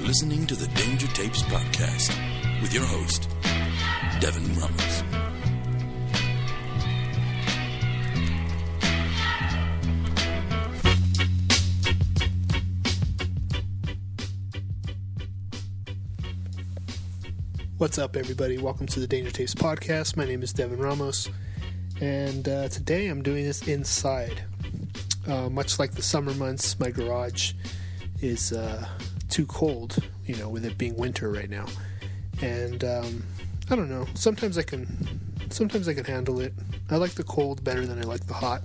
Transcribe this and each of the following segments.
listening to the Danger Tapes podcast with your host, Devin Ramos. What's up, everybody? Welcome to the Danger Tapes podcast. My name is Devin Ramos, and today I'm doing this inside. Much like the summer months, my garage is too cold, with it being winter right now. And I don't know. Sometimes I can handle it. I like the cold better than I like the hot,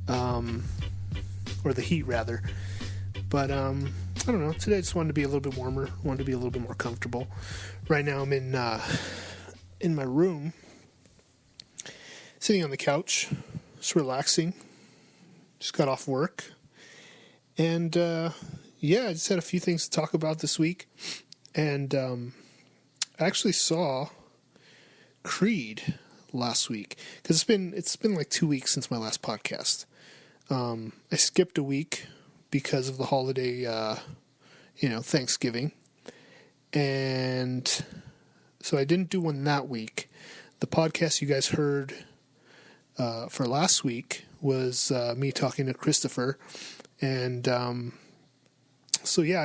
or the heat rather. But I don't know. Today I just wanted to be a little bit warmer. Wanted to be a little bit more comfortable. Right now I'm in my room, sitting on the couch, just relaxing. Just got off work, and I just had a few things to talk about this week. And I actually saw Creed last week because it's been like 2 weeks since my last podcast. I skipped a week because of the holiday, Thanksgiving. And so I didn't do one that week. The podcast you guys heard for last week was me talking to Christopher. And I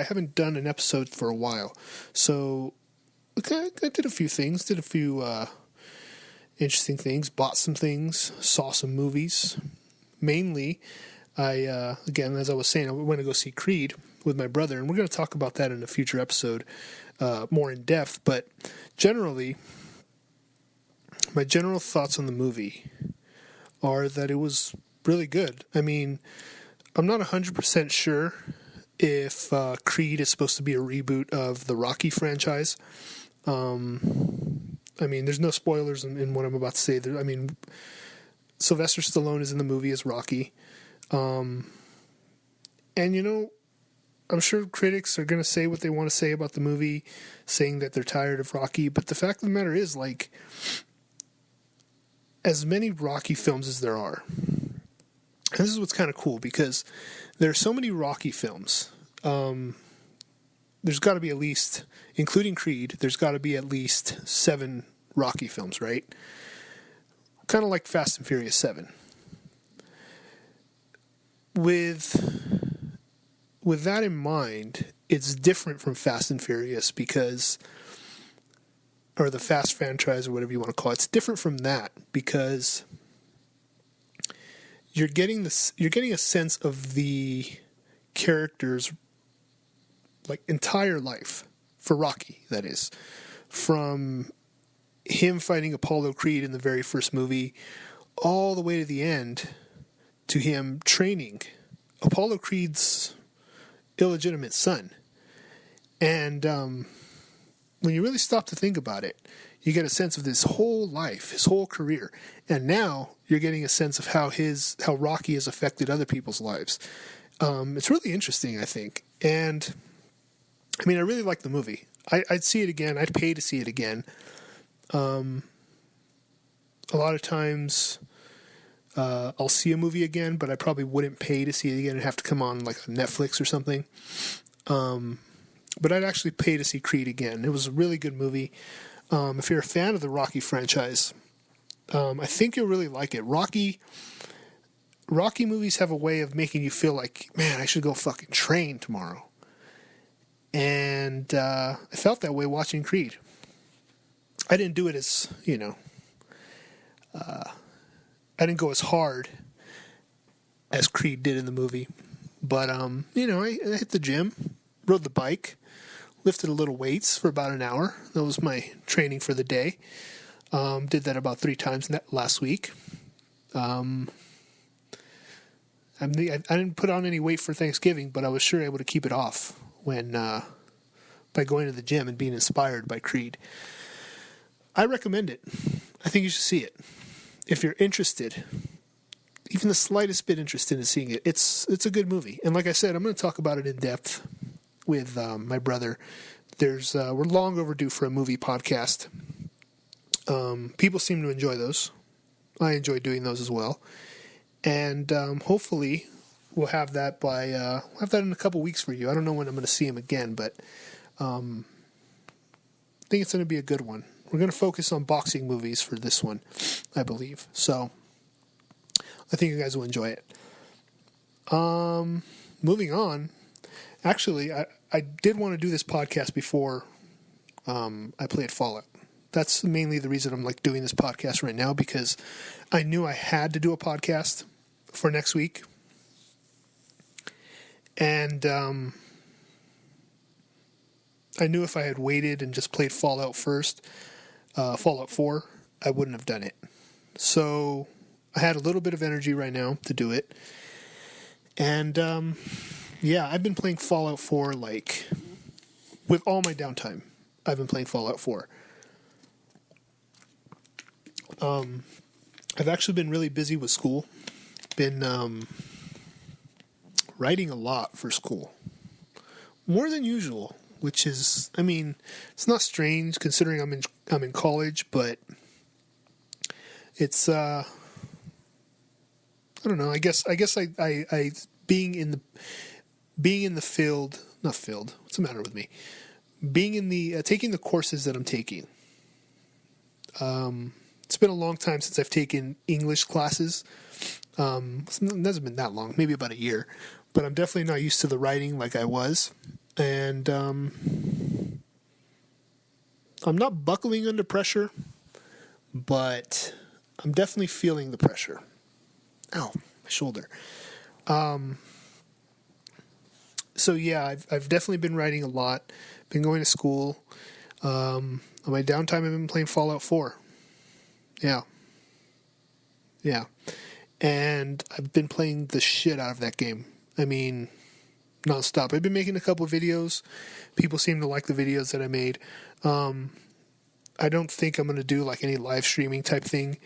haven't done an episode for a while. So I did a few things, did a few interesting things, bought some things, saw some movies. Mainly, again, as I was saying, I went to go see Creed with my brother, and we're going to talk about that in a future episode more in depth. But generally, my general thoughts on the movie are that it was really good. I mean, I'm not 100% sure if Creed is supposed to be a reboot of the Rocky franchise. There's no spoilers in what I'm about to say. Sylvester Stallone is in the movie as Rocky. I'm sure critics are going to say what they want to say about the movie, saying that they're tired of Rocky. But the fact of the matter is, as many Rocky films as there are, and this is what's kind of cool, because there are so many Rocky films. There's got to be at least, including Creed, there's got to be at least 7 Rocky films, right? Kind of like Fast and Furious 7. With that in mind, it's different from Fast and Furious or the Fast franchise, or whatever you want to call it. It's different from that because you're getting a sense of the character's entire life, for Rocky, that is, from him fighting Apollo Creed in the very first movie all the way to the end, to him training Apollo Creed's illegitimate son. And when you really stop to think about it, you get a sense of this whole life, his whole career. And now you're getting a sense of how Rocky has affected other people's lives. It's really interesting, I think. And I really like the movie. I'd see it again. I'd pay to see it again. A lot of times I'll see a movie again, but I probably wouldn't pay to see it again. It'd have to come on like Netflix or something. But I'd actually pay to see Creed again. It was a really good movie. If you're a fan of the Rocky franchise, I think you'll really like it. Rocky movies have a way of making you feel like, man, I should go fucking train tomorrow. And I felt that way watching Creed. I didn't do it as, I didn't go as hard as Creed did in the movie. But, I hit the gym, rode the bike, lifted a little weights for about an hour. That was my training for the day. Did that about 3 times last week. I didn't put on any weight for Thanksgiving, but I was sure able to keep it off by going to the gym and being inspired by Creed. I recommend it. I think you should see it. If you're interested, even the slightest bit interested in seeing it, it's a good movie. And like I said, I'm going to talk about it in depth with my brother. We're long overdue for a movie podcast. People seem to enjoy those. I enjoy doing those as well. And hopefully we'll have that we'll have that in a couple weeks for you. I don't know when I'm going to see him again, but I think it's going to be a good one. We're going to focus on boxing movies for this one, I believe. So I think you guys will enjoy it. Moving on. Actually, I did want to do this podcast before I played Fallout. That's mainly the reason I'm like doing this podcast right now, because I knew I had to do a podcast for next week. And I knew if I had waited and just played Fallout first, Fallout 4, I wouldn't have done it. So I had a little bit of energy right now to do it. And yeah, I've been playing Fallout 4 like with all my downtime. I've been playing Fallout 4. I've actually been really busy with school. Been writing a lot for school. More than usual, which is, I mean, it's not strange considering I'm in college, but it's I don't know. I guess I being in the field, not field. What's the matter with me? Being in the taking the courses that I'm taking. It's been a long time since I've taken English classes. It hasn't been that long, maybe about a year, but I'm definitely not used to the writing like I was, and I'm not buckling under pressure, but I'm definitely feeling the pressure. Ow, my shoulder. So yeah, I've definitely been writing a lot. Been going to school. On my downtime, I've been playing Fallout 4. Yeah. And I've been playing the shit out of that game. I mean, nonstop. I've been making a couple of videos. People seem to like the videos that I made. I don't think I'm going to do like any live streaming type thing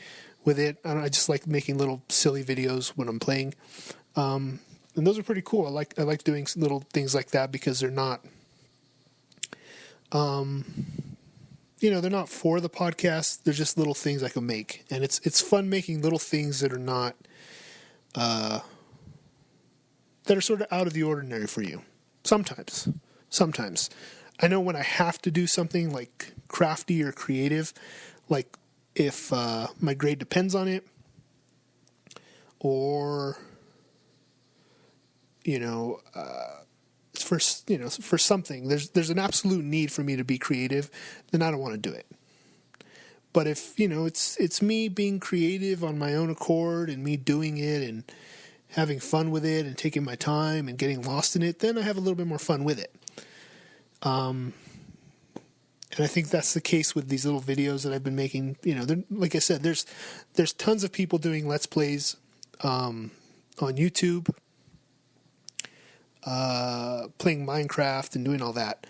with it. I just like making little silly videos when I'm playing. And those are pretty cool. I like doing little things like that because they're not, they're not for the podcast. They're just little things I can make. And it's fun making little things that are not, that are sort of out of the ordinary for you. Sometimes. I know when I have to do something like crafty or creative, like if my grade depends on it, or for something, there's an absolute need for me to be creative, then I don't want to do it. But if it's me being creative on my own accord and me doing it and having fun with it and taking my time and getting lost in it, then I have a little bit more fun with it. And I think that's the case with these little videos that I've been making. Like I said, there's tons of people doing Let's Plays on YouTube, playing Minecraft and doing all that.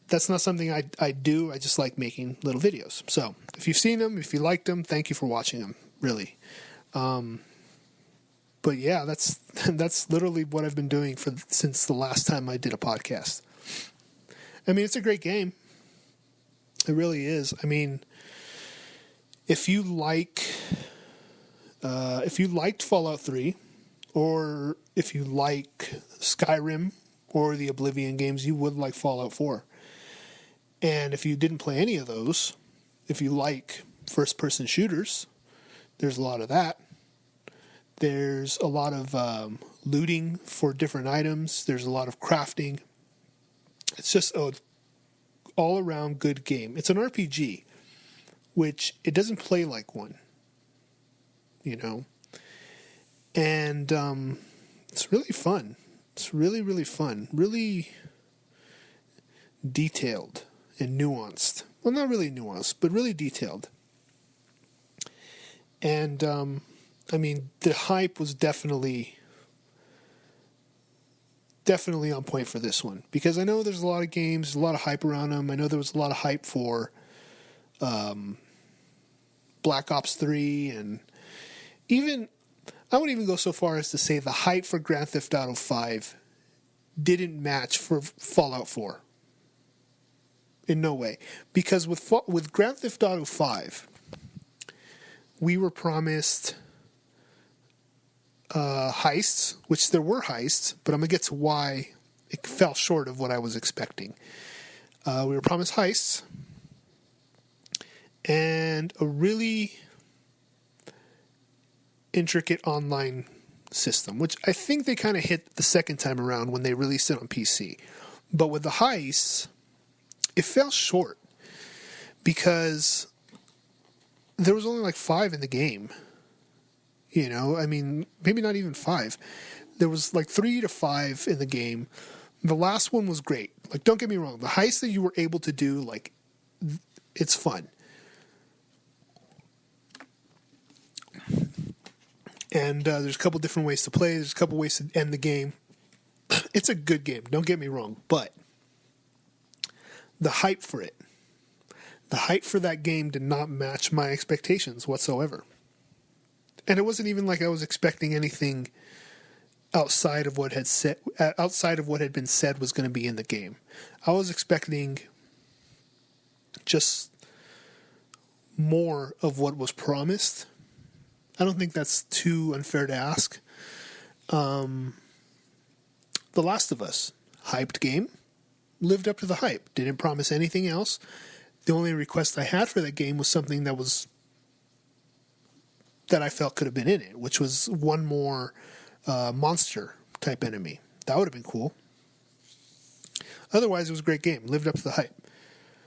That's not something I do. I just like making little videos. So if you've seen them, if you liked them, thank you for watching them, really. But yeah, that's literally what I've been doing since the last time I did a podcast. I mean, it's a great game. It really is. I mean, if you liked Fallout 3, or if you like Skyrim or the Oblivion games, you would like Fallout 4. And if you didn't play any of those, if you like first-person shooters, there's a lot of that. There's a lot of looting for different items. There's a lot of crafting. It's just an all-around good game. It's an RPG, which it doesn't play like one, And it's really fun. It's really, really fun. Really detailed and nuanced. Well, not really nuanced, but really detailed. And, I mean, the hype was definitely on point for this one. Because I know there's a lot of games, a lot of hype around them. I know there was a lot of hype for Black Ops 3, and even, I wouldn't even go so far as to say the hype for Grand Theft Auto 5 didn't match for Fallout 4. In no way. Because with Grand Theft Auto 5, we were promised heists, which there were heists, but I'm going to get to why it fell short of what I was expecting. We were promised heists and a really intricate online system, which I think they kind of hit the second time around when they released it on PC. But with the heists, it fell short because there was only like 5 in the game. You know, I mean, maybe not even 5. There was like 3 to 5 in the game. The last one was great. Like, don't get me wrong. The heist that you were able to do, like, it's fun. And there's a couple different ways to play. There's a couple ways to end the game. It's a good game. Don't get me wrong. But the hype for that game did not match my expectations whatsoever. And it wasn't even like I was expecting anything outside of what had been said was going to be in the game. I was expecting just more of what was promised. I don't think that's too unfair to ask. The Last of Us, hyped game, lived up to the hype. Didn't promise anything else. The only request I had for that game was something that I felt could have been in it, which was one more monster type enemy. That would have been cool. Otherwise, it was a great game. Lived up to the hype.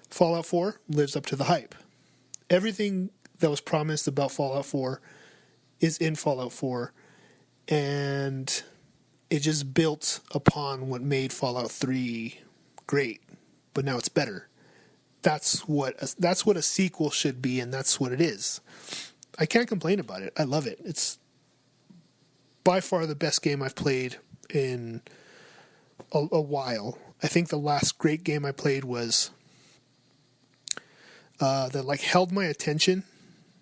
Fallout 4 lives up to the hype. Everything that was promised about Fallout 4 is in Fallout 4, and it just built upon what made Fallout 3 great, but now it's better. That's what a sequel should be, and that's what it is. I can't complain about it. I love it. It's by far the best game I've played in a while. I think the last great game I played was that like held my attention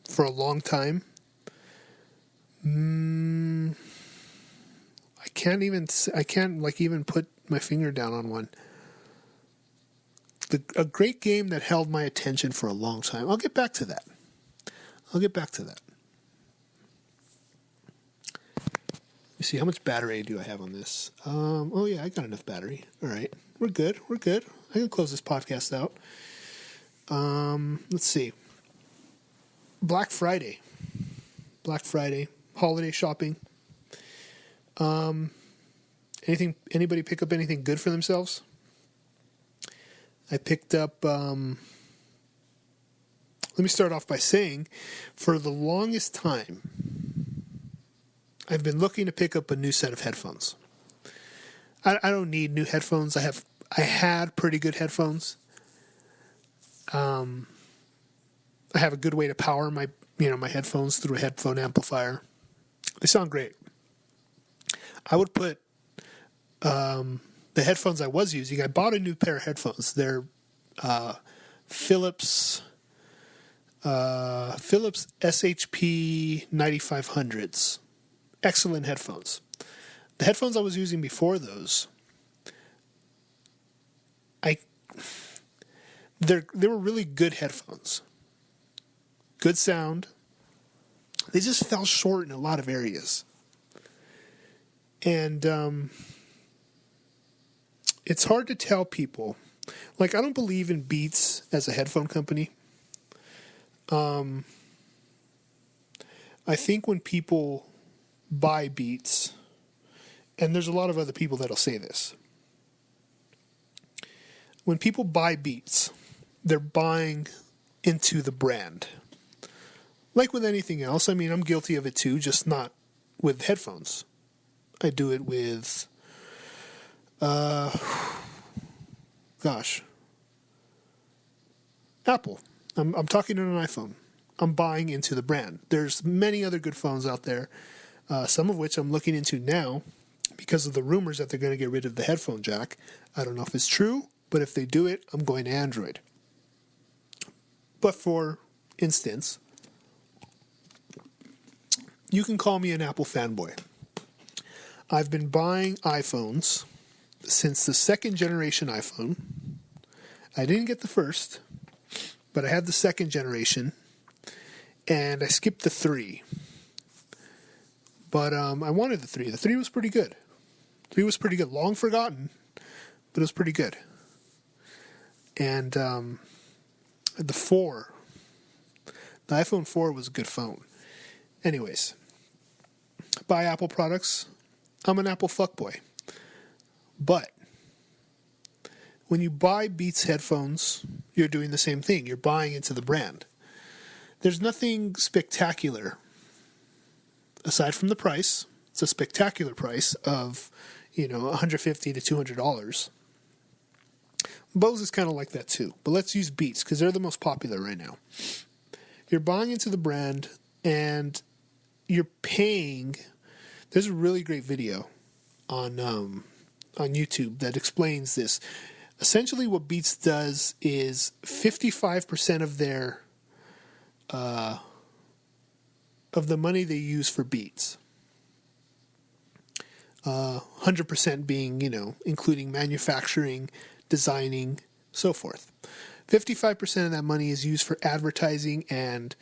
for a long time. I can't even put my finger down on one. A great game that held my attention for a long time. I'll get back to that. Let me see, how much battery do I have on this? Oh yeah, I got enough battery. All right, we're good. I can close this podcast out. Let's see. Black Friday, holiday shopping. Anybody pick up anything good for themselves? I picked up, let me start off by saying, for the longest time, I've been looking to pick up a new set of headphones. I don't need new headphones. I had pretty good headphones. I have a good way to power my headphones through a headphone amplifier. They sound great. I would put the headphones I was using. I bought a new pair of headphones. They're Philips SHP 9500s. Excellent headphones. The headphones I was using before those, they were really good headphones. Good sound. They just fell short in a lot of areas. And it's hard to tell people. Like, I don't believe in Beats as a headphone company. I think when people buy Beats, and there's a lot of other people that'll say this. When people buy Beats, they're buying into the brand. Like with anything else, I mean, I'm guilty of it too, just not with headphones. I do it with, Apple. I'm talking on an iPhone. I'm buying into the brand. There's many other good phones out there, some of which I'm looking into now because of the rumors that they're going to get rid of the headphone jack. I don't know if it's true, but if they do it, I'm going to Android. But for instance, you can call me an Apple fanboy. I've been buying iPhones since the second generation iPhone. I didn't get the first, but I had the second generation, and I skipped the 3. But I wanted the 3. The 3 was pretty good. 3 was pretty good. Long forgotten, but it was pretty good. And the 4, the iPhone 4 was a good phone. Anyways, buy Apple products. I'm an Apple fuckboy. But when you buy Beats headphones, you're doing the same thing. You're buying into the brand. There's nothing spectacular aside from the price. It's a spectacular price of, $150 to $200. Bose is kind of like that too. But let's use Beats because they're the most popular right now. You're buying into the brand and you're paying. There's a really great video on YouTube that explains this. Essentially, what Beats does is 55% of their of the money they use for Beats, 100% being including manufacturing, designing, so forth. 55% of that money is used for advertising and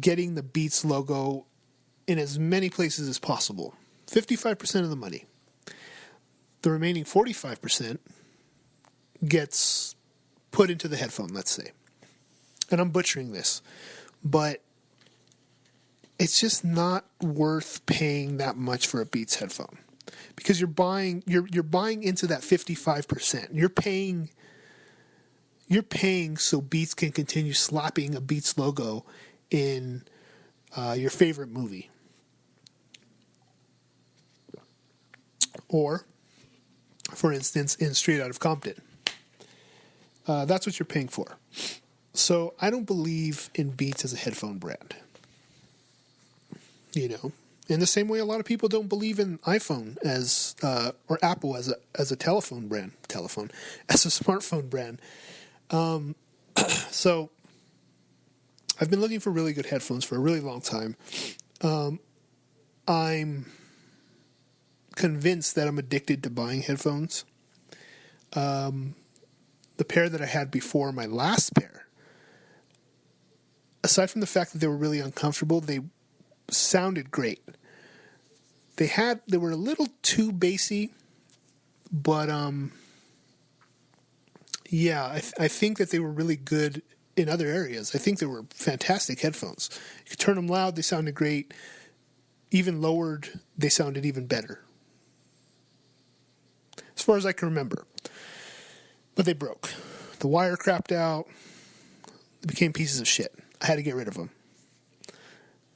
getting the Beats logo in as many places as possible. 55% of the money. The remaining 45% gets put into the headphone, let's say. And I'm butchering this, but it's just not worth paying that much for a Beats headphone because you're buying into that 55%. You're paying so Beats can continue slapping a Beats logo in your favorite movie. Or, for instance, in Straight Outta Compton. That's what you're paying for. So I don't believe in Beats as a headphone brand. In the same way a lot of people don't believe in iPhone or Apple as a telephone brand, as a smartphone brand. So I've been looking for really good headphones for a really long time. I'm convinced that I'm addicted to buying headphones. The pair that I had before, my last pair, aside from the fact that they were really uncomfortable, they sounded great. They were a little too bassy, but I think that they were really good in other areas. I think they were fantastic headphones. You could turn them loud, they sounded great. Even lowered, they sounded even better. As far as I can remember. But they broke. The wire crapped out. They became pieces of shit. I had to get rid of them.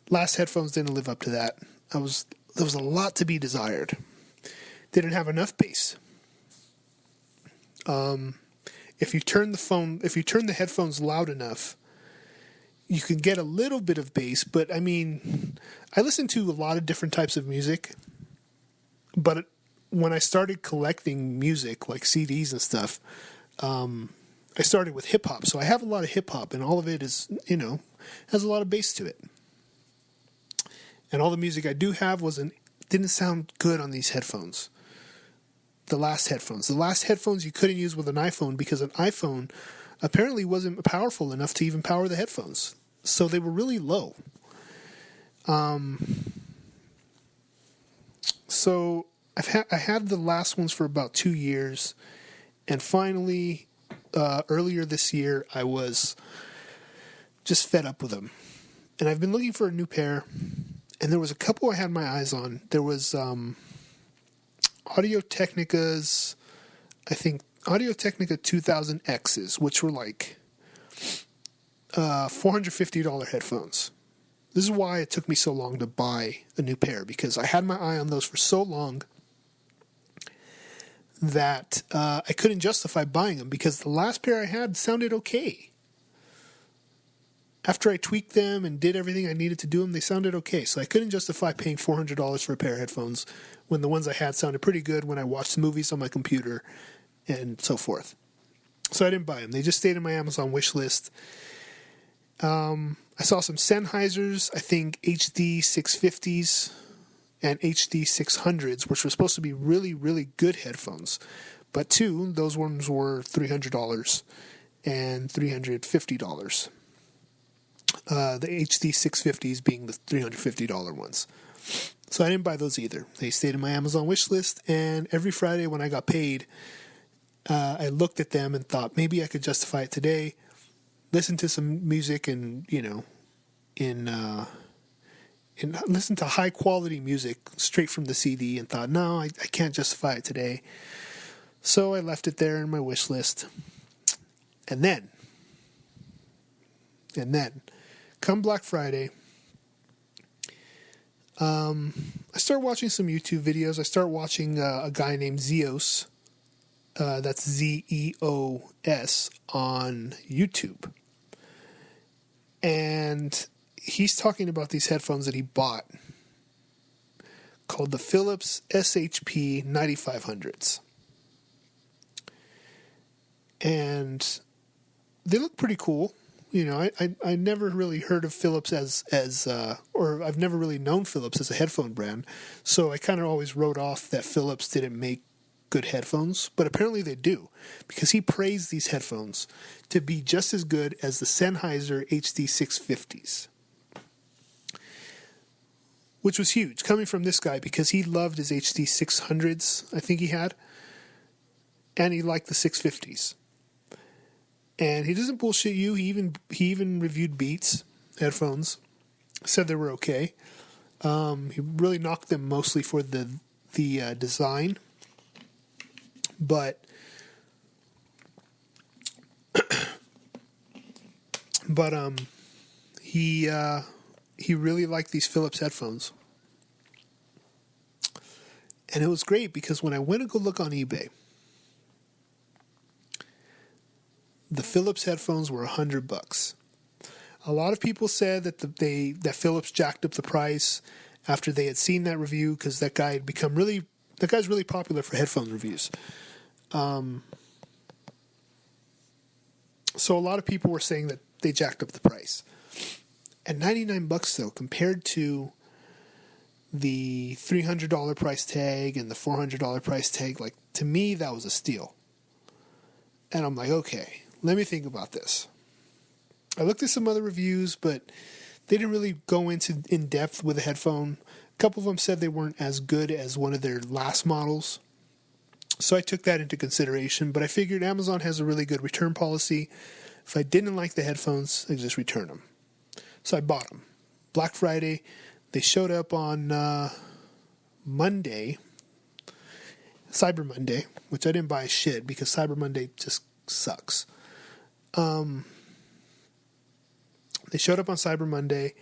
Last headphones didn't live up to that. There was a lot to be desired. They didn't have enough bass. If you turn the headphones loud enough, you can get a little bit of bass. But I listen to a lot of different types of music. But when I started collecting music, like CDs and stuff, I started with hip hop. So I have a lot of hip hop, and all of it is, has a lot of bass to it. And all the music I do have didn't sound good on these headphones. The last headphones you couldn't use with an iPhone because an iPhone apparently wasn't powerful enough to even power the headphones. So they were really low. So I had the last ones for about 2 years, and finally, earlier this year, I was just fed up with them. And I've been looking for a new pair, and there was a couple I had my eyes on. There was Audio-Technica's, I think, Audio-Technica 2000X's, which were like $450 headphones. This is why it took me so long to buy a new pair, because I had my eye on those for so long that I couldn't justify buying them, because the last pair I had sounded okay. After I tweaked them and did everything I needed to do them, they sounded okay. So I couldn't justify paying $400 for a pair of headphones when the ones I had sounded pretty good when I watched movies on my computer and so forth. So I didn't buy them. They just stayed in my Amazon wish list. I saw some Sennheisers, I think HD 650s and HD 600s, which were supposed to be really, really good headphones. But those ones were $300 and $350. The HD 650s being the $350 ones. So I didn't buy those either. They stayed in my Amazon wish list, and every Friday when I got paid, I looked at them and thought maybe I could justify it today, listen to some music and, and listen to high quality music straight from the CD, and thought, no, I can't justify it today. So I left it there in my wish list. And then, come Black Friday, I start watching some YouTube videos. I start watching a guy named Zeos, that's Zeos, on YouTube. And he's talking about these headphones that he bought called the Philips SHP 9500s. And they look pretty cool. I never really heard of Philips or I've never really known Philips as a headphone brand. So I kind of always wrote off that Philips didn't make good headphones, but apparently they do, because he praised these headphones to be just as good as the Sennheiser HD650s, which was huge coming from this guy, because he loved his HD600s, I think he had, and he liked the 650s. And he doesn't bullshit you. He even reviewed Beats headphones, said they were okay. He really knocked them mostly for the design, but he really liked these Philips headphones. And it was great, because when I went to go look on eBay, the Philips headphones were $100. A lot of people said that that Philips jacked up the price after they had seen that review, because that guy had become that guy's really popular for headphone reviews. So a lot of people were saying that they jacked up the price. And $99 though, compared to the $300 price tag and the $400 price tag, like, to me that was a steal. And I'm like, okay, let me think about this. I looked at some other reviews, but they didn't really go into in depth with the headphone. A couple of them said they weren't as good as one of their last models. So I took that into consideration, but I figured Amazon has a really good return policy. If I didn't like the headphones, I just return them. So I bought them. Black Friday, they showed up on Monday, Cyber Monday, which I didn't buy shit, because Cyber Monday just sucks. They showed up on Cyber Monday,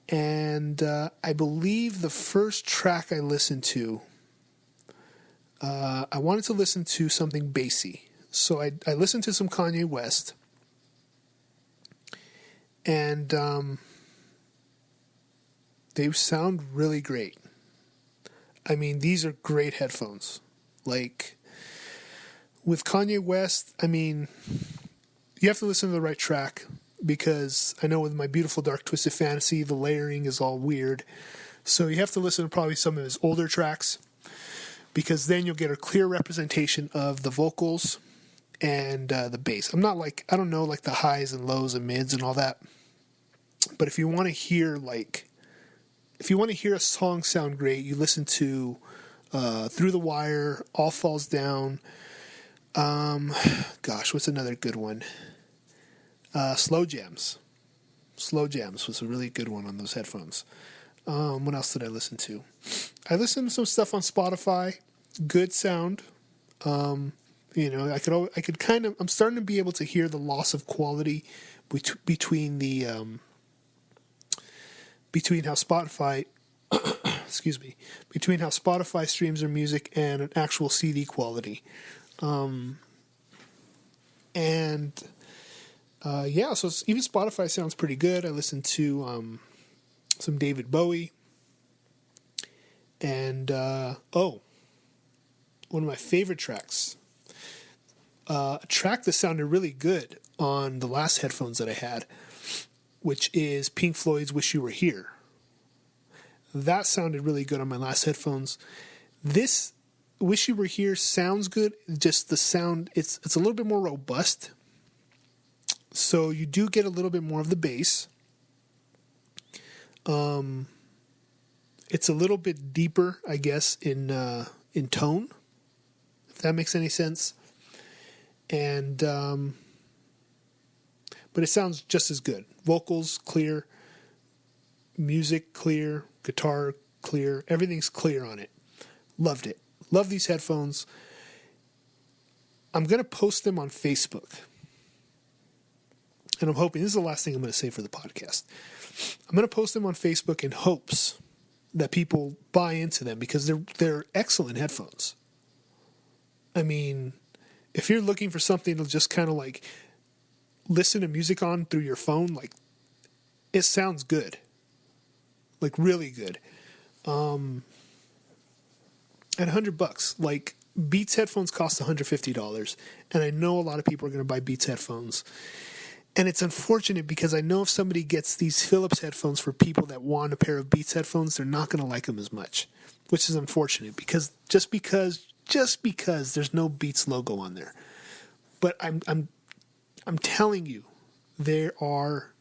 and I believe the first track I listened to, I wanted to listen to something bassy. So I listened to some Kanye West, and they sound really great. I mean, these are great headphones. Like, with Kanye West, I mean, you have to listen to the right track, because I know with My Beautiful Dark Twisted Fantasy, the layering is all weird. So you have to listen to probably some of his older tracks, because then you'll get a clear representation of the vocals and the bass. I don't know like the highs and lows and mids and all that. But if you want to hear a song sound great, you listen to Through the Wire, All Falls Down. What's another good one? Slow Jams. Slow Jams was a really good one on those headphones. What else did I listen to? I listened to some stuff on Spotify. Good sound. I could kind of. I'm starting to be able to hear the loss of quality between how Spotify, between how Spotify streams their music and an actual CD quality. So even Spotify sounds pretty good. I listened to some David Bowie, and one of my favorite tracks, a track that sounded really good on the last headphones that I had, which is Pink Floyd's Wish You Were Here. That sounded really good on my last headphones. This Wish You Were Here sounds good, just the sound, it's a little bit more robust. So you do get a little bit more of the bass. It's a little bit deeper, I guess, in tone, if that makes any sense. And but it sounds just as good. Vocals clear, music clear, guitar clear, everything's clear on it. Loved it. Love these headphones. I'm going to post them on Facebook. And I'm hoping, this is the last thing I'm going to say for the podcast. I'm going to post them on Facebook in hopes that people buy into them because they're excellent headphones. I mean, if you're looking for something to just kind of like listen to music on through your phone, like, it sounds good. Like, really good. At $100, like, Beats headphones cost $150, and I know a lot of people are going to buy Beats headphones. And it's unfortunate because I know if somebody gets these Philips headphones for people that want a pair of Beats headphones, they're not going to like them as much, which is unfortunate because just because there's no Beats logo on there. But I'm telling you, there are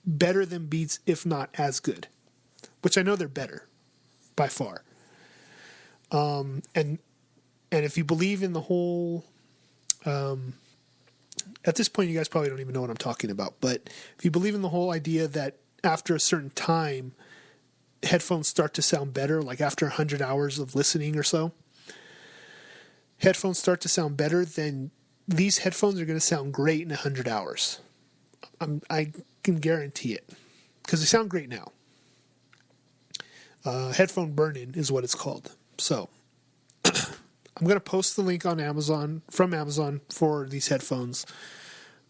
better than Beats, if not as good, which I know they're better by far. And if you believe in the whole, at this point, you guys probably don't even know what I'm talking about, but if you believe in the whole idea that after a certain time, headphones start to sound better, like after 100 hours of listening or so, headphones start to sound better, then these headphones are going to sound great in 100 hours. I can guarantee it because they sound great now. Headphone burn-in is what it's called. So I'm going to post the link on Amazon, from Amazon, for these headphones.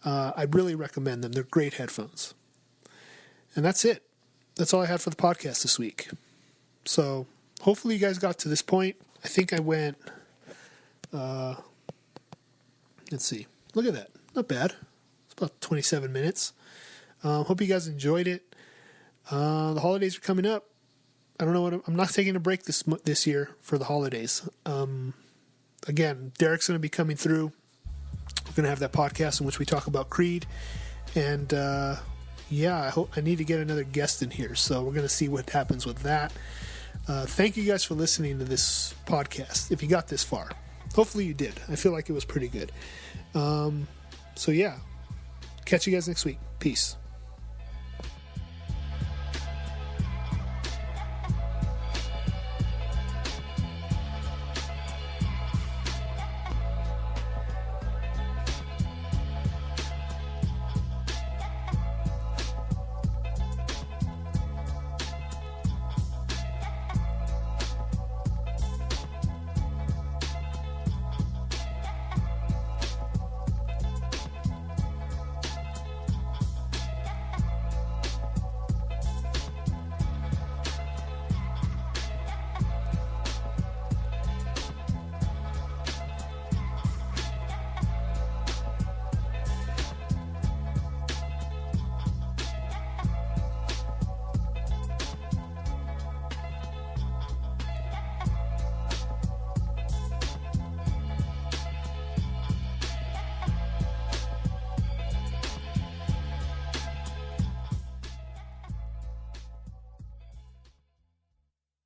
I'd really recommend them. They're great headphones. And that's it. That's all I had for the podcast this week. So hopefully you guys got to this point. I think I went, let's see. Look at that. Not bad. It's about 27 minutes. Hope you guys enjoyed it. The holidays are coming up. I don't know what I'm not taking a break this year for the holidays. Again, Derek's going to be coming through. We're going to have that podcast in which we talk about Creed, and I need to get another guest in here. So we're going to see what happens with that. Thank you guys for listening to this podcast. If you got this far, hopefully you did. I feel like it was pretty good. Catch you guys next week. Peace.